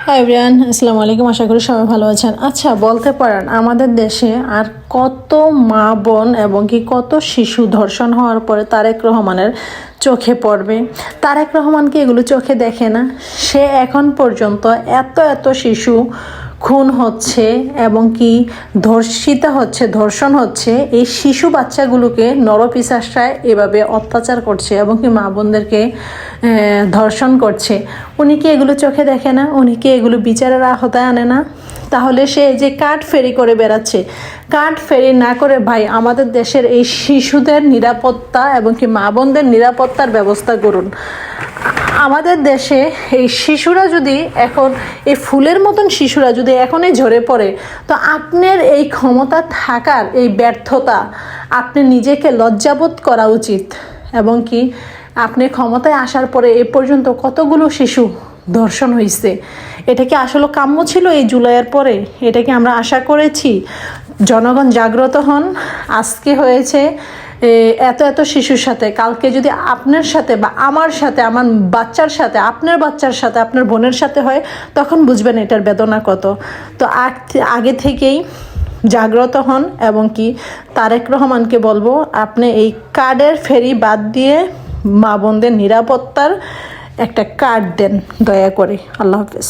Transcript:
Hi everyone, আসসালামু আলাইকুম। আশা করি সবাই ভালো আছেন। আচ্ছা, বলতে পারেন আমাদের দেশে আর কত মা বোন এবং কি কত শিশু ধর্ষণ হওয়ার পরে তারেক রহমানের চোখে পড়বে? তারেক রহমান কি এগুলো চোখে দেখে না? সে এখন পর্যন্ত এত এত শিশু খুন হচ্ছে এবং কি ধর্ষিতা হচ্ছে, ধর্ষণ হচ্ছে, এই শিশু বাচ্চাগুলোকে নরপিশাচরা এভাবে অত্যাচার করছে এবং কি মা বোনদেরকে ধর্ষণ করছে। উনি কি এগুলো চোখে দেখে না? উনি কি এগুলো বিচারের আওতায় আনে না? তাহলে সে যে কাঠ ফেরি করে বেড়াচ্ছে, কাঠ ফেরি না করে ভাই আমাদের দেশের এই শিশুদের নিরাপত্তা এবং কি মা বোনদের নিরাপত্তার ব্যবস্থা করুন। আমাদের দেশে এই শিশুরা যদি এখন এই ফুলের মতন শিশুরা যদি এখনই ঝরে পড়ে, তো আপনার এই ক্ষমতা থাকার এই ব্যর্থতা, আপনি নিজেকে লজ্জাবোধ করা উচিত। এবং কি আপনি ক্ষমতায় আসার পরে এ পর্যন্ত কতগুলো শিশু ধর্ষণ হয়েছে, এটা কি আসলে কাম্য ছিল এই জুলাইয়ের পরে? এটা কি আমরা আশা করেছি? জনগণ জাগ্রত হন। আজকে হয়েছে এত এত শিশুর সাথে, কালকে যদি আপনার সাথে বা আমার সাথে, আমার বাচ্চার সাথে, আপনার বাচ্চার সাথে, আপনার বোনের সাথে হয়, তখন বুঝবেন এটার বেদনা কত। তো আগে থেকেই জাগ্রত হন এবং কি তারেক রহমানকে বলবো, আপনি এই কার্ডের ফেরি বাদ দিয়ে মা বোনদের নিরাপত্তার একটা কার্ড দেন দয়া করে। আল্লাহ হাফেজ।